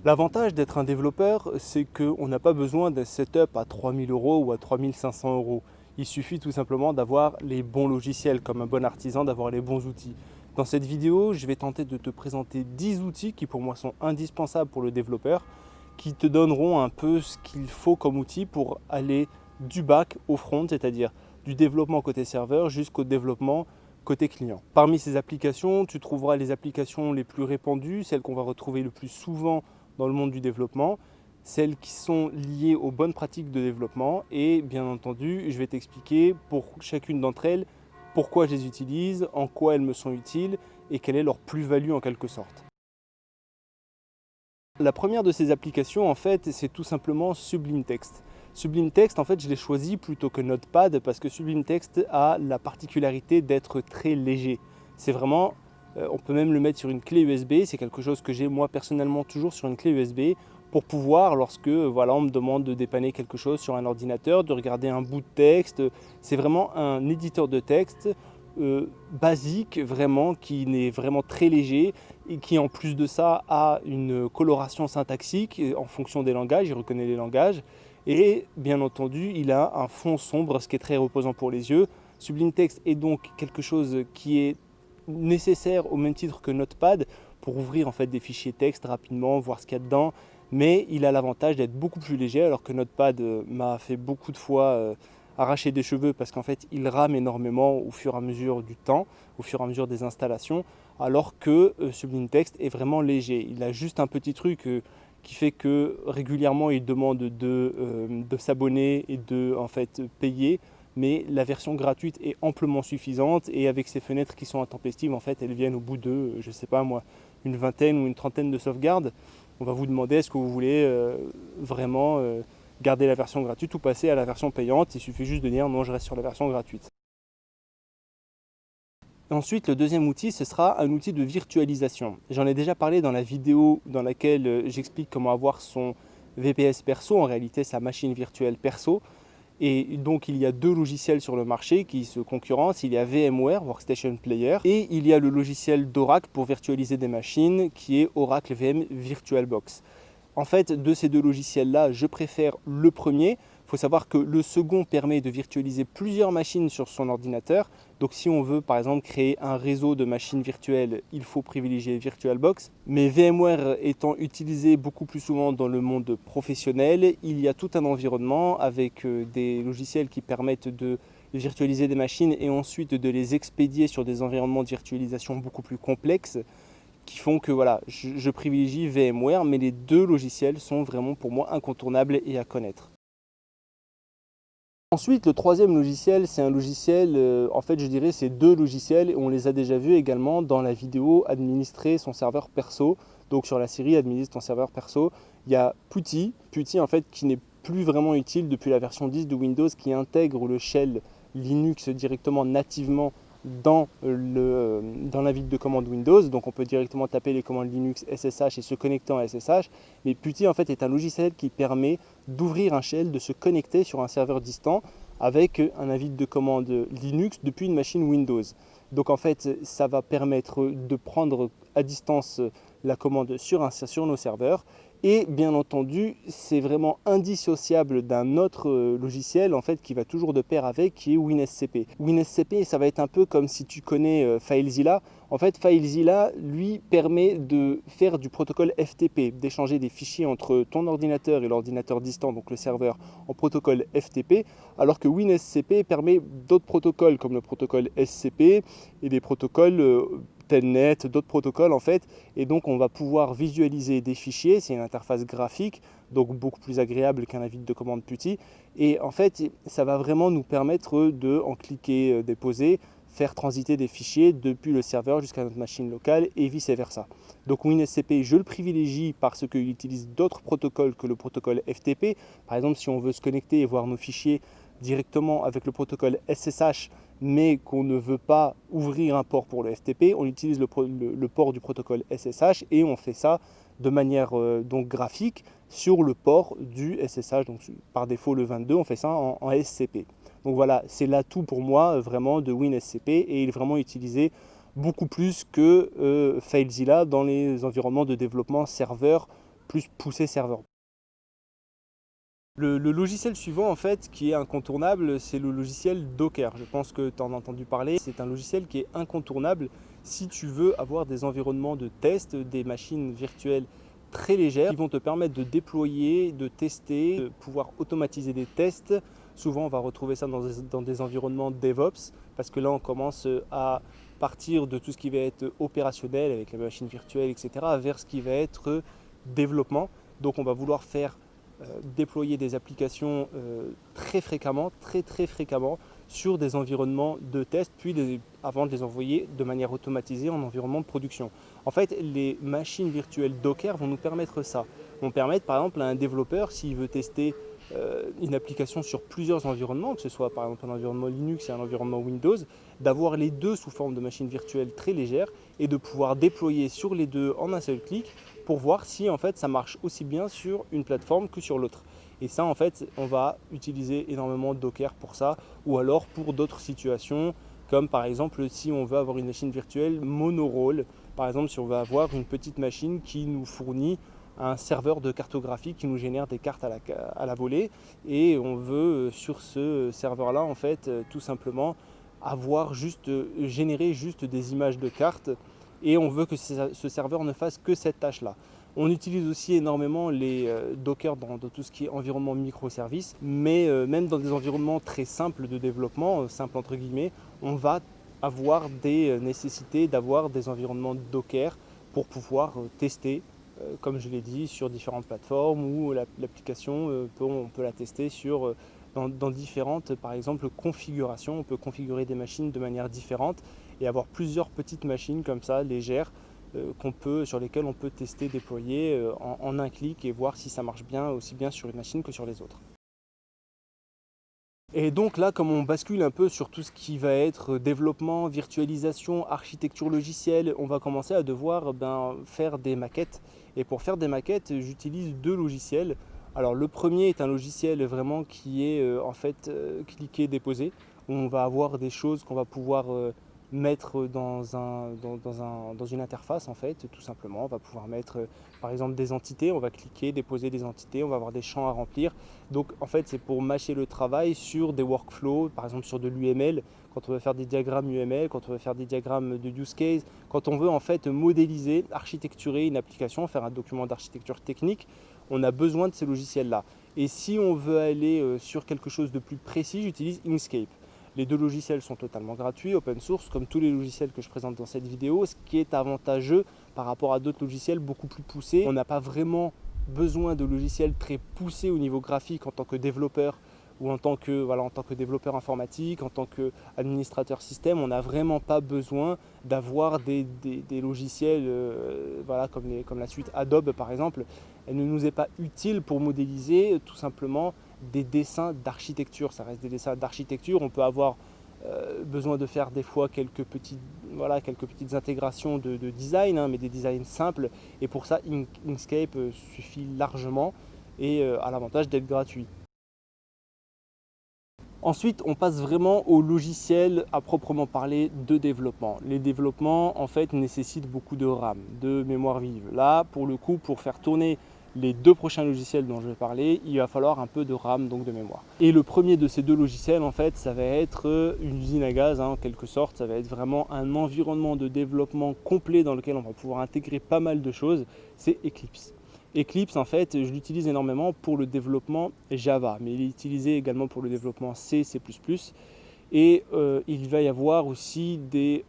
L'avantage d'être un développeur, c'est qu'on n'a pas besoin d'un setup à 3000 € ou à 3500 €. Il suffit tout simplement d'avoir les bons logiciels, comme un bon artisan, d'avoir les bons outils. Dans cette vidéo, je vais tenter de te présenter 10 outils qui pour moi sont indispensables pour le développeur, qui te donneront un peu ce qu'il faut comme outil pour aller du back au front, c'est-à-dire du développement côté serveur jusqu'au développement côté client. Parmi ces applications, tu trouveras les applications les plus répandues, celles qu'on va retrouver le plus souvent dans le monde du développement, celles qui sont liées aux bonnes pratiques de développement et bien entendu, je vais t'expliquer pour chacune d'entre elles pourquoi je les utilise, en quoi elles me sont utiles et quelle est leur plus-value en quelque sorte. La première de ces applications, en fait, c'est tout simplement Sublime Text. Sublime Text, en fait, je l'ai choisi plutôt que Notepad parce que Sublime Text a la particularité d'être très léger. C'est vraiment, on peut même le mettre sur une clé USB, c'est quelque chose que j'ai moi personnellement toujours sur une clé USB pour pouvoir, lorsque voilà, on me demande de dépanner quelque chose sur un ordinateur, de regarder un bout de texte, c'est vraiment un éditeur de texte basique vraiment, qui est vraiment très léger et qui en plus de ça a une coloration syntaxique en fonction des langages, il reconnaît les langages et bien entendu il a un fond sombre, ce qui est très reposant pour les yeux. Sublime Text est donc quelque chose qui est nécessaire au même titre que Notepad pour ouvrir en fait des fichiers texte rapidement, voir ce qu'il y a dedans, mais il a l'avantage d'être beaucoup plus léger alors que Notepad m'a fait beaucoup de fois arracher des cheveux parce qu'en fait il rame énormément au fur et à mesure du temps, au fur et à mesure des installations, alors que Sublime Text est vraiment léger. Il a juste un petit truc qui fait que régulièrement il demande de s'abonner et de en fait payer, mais la version gratuite est amplement suffisante et avec ces fenêtres qui sont intempestives, en fait elles viennent au bout de, je sais pas moi, une vingtaine ou une trentaine de sauvegardes. On va vous demander est-ce que vous voulez vraiment garder la version gratuite ou passer à la version payante. Il suffit juste de dire non, je reste sur la version gratuite. Ensuite, le deuxième outil, ce sera un outil de virtualisation. J'en ai déjà parlé dans la vidéo dans laquelle j'explique comment avoir son VPS perso, en réalité sa machine virtuelle perso. Et donc il y a deux logiciels sur le marché qui se concurrencent. Il y a VMware, Workstation Player, et il y a le logiciel d'Oracle pour virtualiser des machines qui est Oracle VM VirtualBox. En fait, de ces deux logiciels-là, je préfère le premier. Il faut savoir que le second permet de virtualiser plusieurs machines sur son ordinateur. Donc si on veut par exemple créer un réseau de machines virtuelles, il faut privilégier VirtualBox. Mais VMware étant utilisé beaucoup plus souvent dans le monde professionnel, il y a tout un environnement avec des logiciels qui permettent de virtualiser des machines et ensuite de les expédier sur des environnements de virtualisation beaucoup plus complexes, qui font que voilà, je privilégie VMware, mais les deux logiciels sont vraiment pour moi incontournables et à connaître. Ensuite, le troisième logiciel, c'est un logiciel, en fait je dirais c'est deux logiciels, et on les a déjà vus également dans la vidéo administrer son serveur perso. Donc sur la série administre ton serveur perso, il y a Putty en fait qui n'est plus vraiment utile depuis la version 10 de Windows, qui intègre le shell Linux directement nativement dans la ville de commande Windows. Donc on peut directement taper les commandes Linux SSH et se connecter en SSH. Mais Putty en fait est un logiciel qui permet d'ouvrir un shell, de se connecter sur un serveur distant avec un avis de commande Linux depuis une machine Windows. Donc en fait ça va permettre de prendre à distance la commande sur nos serveurs. Et bien entendu, c'est vraiment indissociable d'un autre logiciel en fait qui va toujours de pair avec, qui est WinSCP. WinSCP, ça va être un peu comme si tu connais FileZilla. En fait, FileZilla, lui, permet de faire du protocole FTP, d'échanger des fichiers entre ton ordinateur et l'ordinateur distant, donc le serveur, en protocole FTP, alors que WinSCP permet d'autres protocoles comme le protocole SCP et des protocoles Telnet, d'autres protocoles en fait, et donc on va pouvoir visualiser des fichiers. C'est une interface graphique, donc beaucoup plus agréable qu'un avis de commande Putty, et en fait ça va vraiment nous permettre de, en cliquer déposer, faire transiter des fichiers depuis le serveur jusqu'à notre machine locale et vice versa. Donc WinSCP, je le privilégie parce qu'il utilise d'autres protocoles que le protocole FTP. Par exemple, si on veut se connecter et voir nos fichiers directement avec le protocole SSH, mais qu'on ne veut pas ouvrir un port pour le FTP, on utilise le port du protocole SSH et on fait ça de manière donc graphique sur le port du SSH, donc par défaut le 22, on fait ça en SCP. Donc voilà, c'est l'atout pour moi vraiment de WinSCP, et il est vraiment utilisé beaucoup plus que FileZilla dans les environnements de développement serveur plus poussé serveur. Le logiciel suivant, en fait, qui est incontournable, c'est le logiciel Docker. Je pense que tu en as entendu parler. C'est un logiciel qui est incontournable si tu veux avoir des environnements de test, des machines virtuelles très légères qui vont te permettre de déployer, de tester, de pouvoir automatiser des tests. Souvent, on va retrouver ça dans des environnements DevOps parce que là, on commence à partir de tout ce qui va être opérationnel avec la machine virtuelle, etc., vers ce qui va être développement. Donc, on va vouloir faire déployer des applications très fréquemment, très fréquemment sur des environnements de test, puis avant de les envoyer de manière automatisée en environnement de production. En fait, les machines virtuelles Docker vont nous permettre ça. Vont permettre par exemple à un développeur, s'il veut tester une application sur plusieurs environnements, que ce soit par exemple un environnement Linux et un environnement Windows, d'avoir les deux sous forme de machines virtuelles très légères et de pouvoir déployer sur les deux en un seul clic pour voir si en fait ça marche aussi bien sur une plateforme que sur l'autre. Et ça, en fait, on va utiliser énormément Docker pour ça, ou alors pour d'autres situations, comme par exemple si on veut avoir une machine virtuelle monorôle, par exemple si on veut avoir une petite machine qui nous fournit un serveur de cartographie qui nous génère des cartes à la volée, et on veut sur ce serveur-là, en fait, tout simplement avoir générer juste des images de cartes, et on veut que ce serveur ne fasse que cette tâche-là. On utilise aussi énormément les Docker dans tout ce qui est environnement microservices, mais même dans des environnements très simples de développement, simples entre guillemets, on va avoir des nécessités d'avoir des environnements Docker pour pouvoir tester, comme je l'ai dit, sur différentes plateformes, ou l'application, on peut la tester dans différentes, par exemple, configurations. On peut configurer des machines de manière différente et avoir plusieurs petites machines comme ça, légères, sur lesquelles on peut tester, déployer en un clic et voir si ça marche bien, aussi bien sur une machine que sur les autres. Et donc là, comme on bascule un peu sur tout ce qui va être développement, virtualisation, architecture logicielle, on va commencer à devoir faire des maquettes. Et pour faire des maquettes, j'utilise deux logiciels. Alors le premier est un logiciel vraiment qui est en fait cliquer, déposer, où on va avoir des choses qu'on va pouvoir mettre dans une interface, en fait, tout simplement. On va pouvoir mettre par exemple des entités, on va cliquer, déposer des entités, on va avoir des champs à remplir. Donc en fait, c'est pour mâcher le travail sur des workflows, par exemple sur de l'UML, quand on veut faire des diagrammes UML, quand on veut faire des diagrammes de use case, quand on veut en fait modéliser, architecturer une application, faire un document d'architecture technique, on a besoin de ces logiciels-là. Et si on veut aller sur quelque chose de plus précis, j'utilise Inkscape. Les deux logiciels sont totalement gratuits, open source, comme tous les logiciels que je présente dans cette vidéo, ce qui est avantageux par rapport à d'autres logiciels beaucoup plus poussés. On n'a pas vraiment besoin de logiciels très poussés au niveau graphique en tant que développeur, ou en tant que développeur informatique, en tant qu'administrateur système. On n'a vraiment pas besoin d'avoir des logiciels comme la suite Adobe par exemple. Elle ne nous est pas utile pour modéliser tout simplement des dessins d'architecture. Ça reste des dessins d'architecture. On peut avoir besoin de faire des fois quelques petites intégrations de design, mais des designs simples. Et pour ça, Inkscape suffit largement et a l'avantage d'être gratuit. Ensuite, on passe vraiment au logiciel à proprement parler de développement. Les développements, en fait, nécessitent beaucoup de RAM, de mémoire vive. Là, pour le coup, pour faire tourner les deux prochains logiciels dont je vais parler, il va falloir un peu de RAM, donc de mémoire. Et le premier de ces deux logiciels, en fait, ça va être une usine à gaz, en quelque sorte. Ça va être vraiment un environnement de développement complet dans lequel on va pouvoir intégrer pas mal de choses. C'est Eclipse. Eclipse, en fait, je l'utilise énormément pour le développement Java, mais il est utilisé également pour le développement C, C++. Et il va y avoir aussi des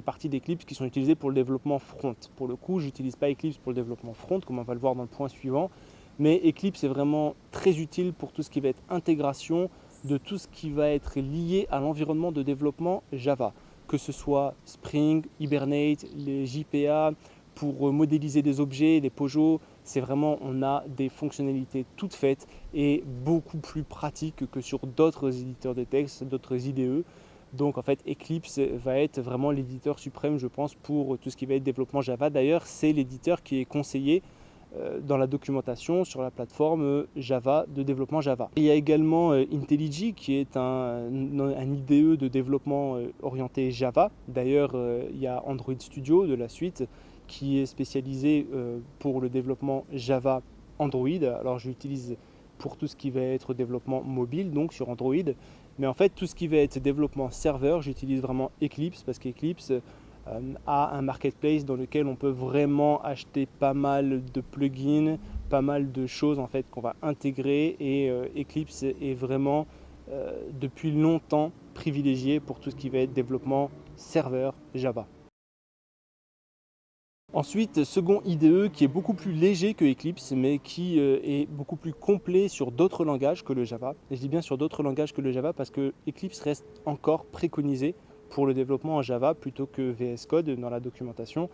parties d'Eclipse qui sont utilisées pour le développement front. Pour le coup, je n'utilise pas Eclipse pour le développement front, comme on va le voir dans le point suivant, mais Eclipse est vraiment très utile pour tout ce qui va être intégration de tout ce qui va être lié à l'environnement de développement Java, que ce soit Spring, Hibernate, les JPA, pour modéliser des objets, des POJO. C'est vraiment, on a des fonctionnalités toutes faites et beaucoup plus pratiques que sur d'autres éditeurs de texte, d'autres IDE. Donc en fait, Eclipse va être vraiment l'éditeur suprême, je pense, pour tout ce qui va être développement Java. D'ailleurs, c'est l'éditeur qui est conseillé dans la documentation sur la plateforme Java de développement Java. Il y a également IntelliJ qui est un IDE de développement orienté Java. D'ailleurs, il y a Android Studio de la suite qui est spécialisé pour le développement Java Android. Alors je l'utilise pour tout ce qui va être développement mobile, donc sur Android. Mais en fait, tout ce qui va être développement serveur, j'utilise vraiment Eclipse parce qu'Eclipse a un marketplace dans lequel on peut vraiment acheter pas mal de plugins, pas mal de choses en fait qu'on va intégrer et Eclipse est vraiment depuis longtemps privilégié pour tout ce qui va être développement serveur Java. Ensuite, second IDE qui est beaucoup plus léger que Eclipse, mais qui est beaucoup plus complet sur d'autres langages que le Java. Et je dis bien sur d'autres langages que le Java parce que Eclipse reste encore préconisé pour le développement en Java plutôt que VS Code dans la documentation.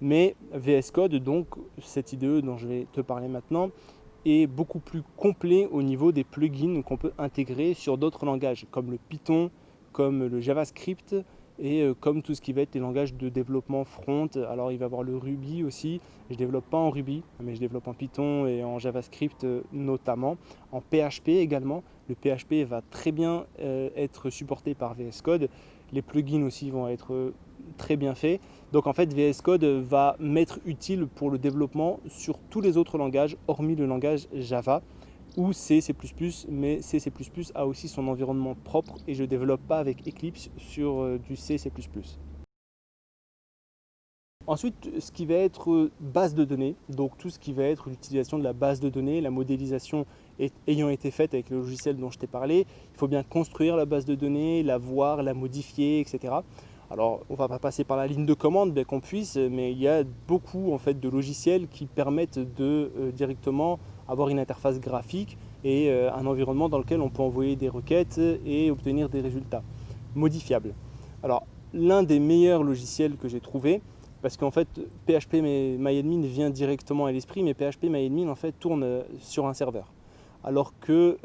Mais VS Code, donc cet IDE dont je vais te parler maintenant, est beaucoup plus complet au niveau des plugins qu'on peut intégrer sur d'autres langages comme le Python, comme le JavaScript et comme tout ce qui va être les langages de développement front. Alors il va y avoir le Ruby aussi, je ne développe pas en Ruby, mais je développe en Python et en JavaScript notamment, en PHP également. Le PHP va très bien être supporté par VS Code, les plugins aussi vont être très bien faits. Donc en fait VS Code va m'être utile pour le développement sur tous les autres langages, hormis le langage Java ou C++, mais C++ a aussi son environnement propre et je ne développe pas avec Eclipse sur du C++. Ensuite, ce qui va être base de données, donc tout ce qui va être l'utilisation de la base de données, la modélisation ayant été faite avec le logiciel dont je t'ai parlé, il faut bien construire la base de données, la voir, la modifier, etc. Alors, on ne va pas passer par la ligne de commande, bien qu'on puisse, mais il y a beaucoup en fait, de logiciels qui permettent de directement avoir une interface graphique et un environnement dans lequel on peut envoyer des requêtes et obtenir des résultats modifiables. Alors, l'un des meilleurs logiciels que j'ai trouvé, parce qu'en fait PHP-MyAdmin vient directement à l'esprit, mais PHP-MyAdmin en fait tourne sur un serveur. Alors que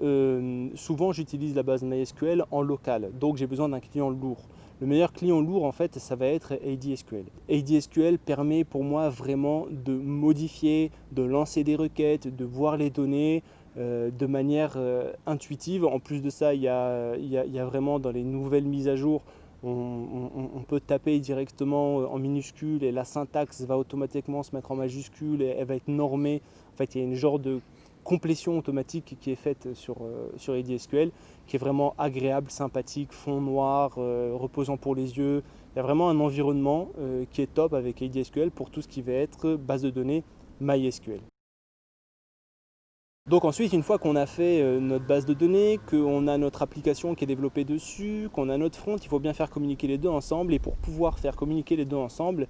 souvent j'utilise la base MySQL en local, donc j'ai besoin d'un client lourd. Le meilleur client lourd en fait ça va être ADSQL. ADSQL permet pour moi vraiment de modifier, de lancer des requêtes, de voir les données de manière intuitive. En plus de ça, il y a vraiment dans les nouvelles mises à jour, on peut taper directement en minuscules et la syntaxe va automatiquement se mettre en majuscule et elle va être normée. En fait, il y a une genre de complétion automatique qui est faite sur ADSQL qui est vraiment agréable, sympathique, fond noir, reposant pour les yeux. Il y a vraiment un environnement qui est top avec ADSQL pour tout ce qui va être base de données MySQL. Donc ensuite, une fois qu'on a fait notre base de données, qu'on a notre application qui est développée dessus, qu'on a notre front, il faut bien faire communiquer les deux ensemble. Et pour pouvoir faire communiquer les deux ensemble,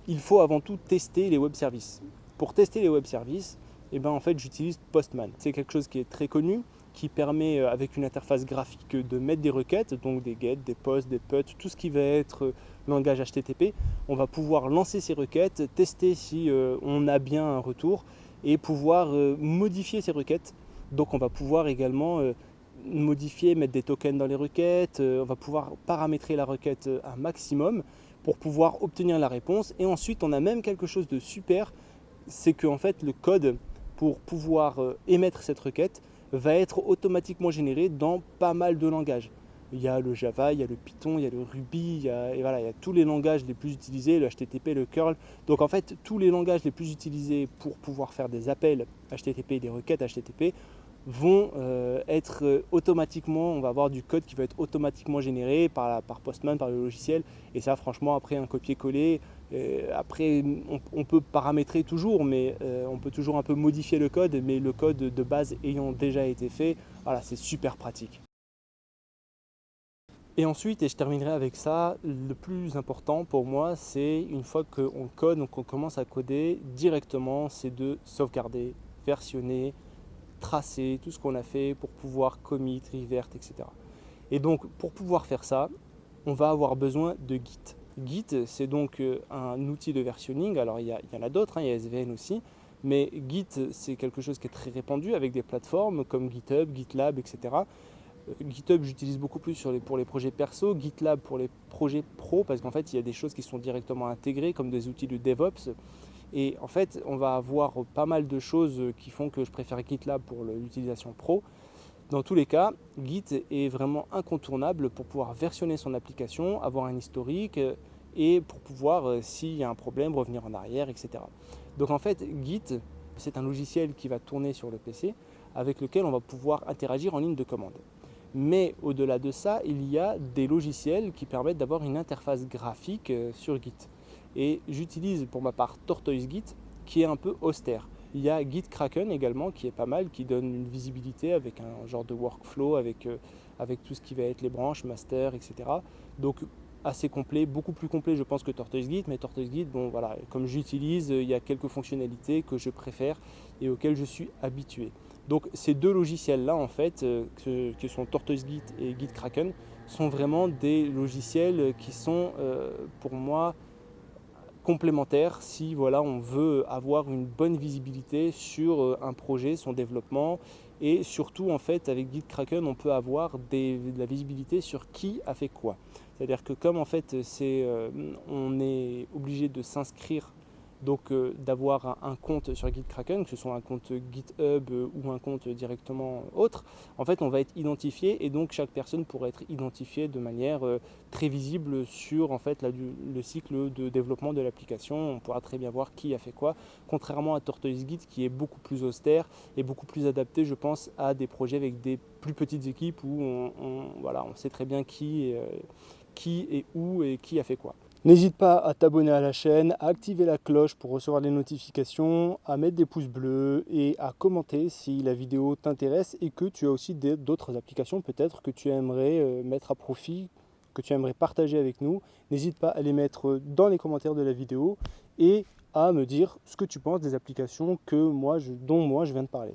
il faut avant tout tester les web services. Pour tester les web services, en fait, j'utilise Postman. C'est quelque chose qui est très connu, qui permet avec une interface graphique de mettre des requêtes, donc des get, des post, des put, tout ce qui va être langage HTTP. On va pouvoir lancer ces requêtes, tester si on a bien un retour et pouvoir modifier ces requêtes. Donc on va pouvoir également modifier, mettre des tokens dans les requêtes, on va pouvoir paramétrer la requête un maximum pour pouvoir obtenir la réponse. Et ensuite on a même quelque chose de super, c'est que en fait le code pour pouvoir émettre cette requête va être automatiquement généré dans pas mal de langages. Il y a le Java, il y a le Python, il y a le Ruby, il y a tous les langages les plus utilisés, le HTTP, le curl. Donc en fait, tous les langages les plus utilisés pour pouvoir faire des appels HTTP, des requêtes HTTP, vont être automatiquement, on va avoir du code qui va être automatiquement généré par Postman, par le logiciel. Et ça, franchement, après un copier-coller, après on peut paramétrer toujours, mais on peut toujours un peu modifier le code, mais le code de base ayant déjà été fait, voilà, c'est super pratique. Et ensuite, et je terminerai avec ça, le plus important pour moi, c'est une fois qu'on code, donc on commence à coder directement, c'est de sauvegarder, versionner, tracer tout ce qu'on a fait pour pouvoir commit, revert, etc. Et donc pour pouvoir faire ça, on va avoir besoin de Git. Git, c'est donc un outil de versionning. Alors il y en a d'autres, il y a SVN aussi, mais Git, c'est quelque chose qui est très répandu avec des plateformes comme GitHub, GitLab, etc. GitHub, j'utilise beaucoup plus pour les projets perso, GitLab pour les projets pro, parce qu'en fait, il y a des choses qui sont directement intégrées, comme des outils de DevOps. Et en fait, on va avoir pas mal de choses qui font que je préfère GitLab pour l'utilisation pro. Dans tous les cas, Git est vraiment incontournable pour pouvoir versionner son application, avoir un historique et pour pouvoir, s'il y a un problème, revenir en arrière, etc. Donc en fait, Git, c'est un logiciel qui va tourner sur le PC avec lequel on va pouvoir interagir en ligne de commande. Mais au-delà de ça, il y a des logiciels qui permettent d'avoir une interface graphique sur Git. Et j'utilise pour ma part TortoiseGit qui est un peu austère. Il y a GitKraken également qui est pas mal, qui donne une visibilité avec un genre de workflow, avec tout ce qui va être les branches, master, etc. Donc assez complet, beaucoup plus complet je pense que TortoiseGit, mais TortoiseGit, bon voilà, comme j'utilise, il y a quelques fonctionnalités que je préfère et auxquelles je suis habitué. Donc ces deux logiciels-là, en fait, que sont TortoiseGit et GitKraken, sont vraiment des logiciels qui sont pour moi complémentaires si voilà, on veut avoir une bonne visibilité sur un projet, son développement, et surtout en fait avec GitKraken on peut avoir de la visibilité sur qui a fait quoi. C'est-à-dire que comme en fait on est obligé de s'inscrire, donc d'avoir un compte sur GitKraken, que ce soit un compte GitHub ou un compte directement autre, en fait on va être identifié et donc chaque personne pourrait être identifiée de manière très visible sur en fait le cycle de développement de l'application. On pourra très bien voir qui a fait quoi, contrairement à TortoiseGit qui est beaucoup plus austère et beaucoup plus adapté je pense à des projets avec des plus petites équipes où voilà, on sait très bien qui est où et qui a fait quoi. N'hésite pas à t'abonner à la chaîne, à activer la cloche pour recevoir les notifications, à mettre des pouces bleus et à commenter si la vidéo t'intéresse et que tu as aussi d'autres applications peut-être que tu aimerais mettre à profit, que tu aimerais partager avec nous. N'hésite pas à les mettre dans les commentaires de la vidéo et à me dire ce que tu penses des applications dont moi je viens de parler.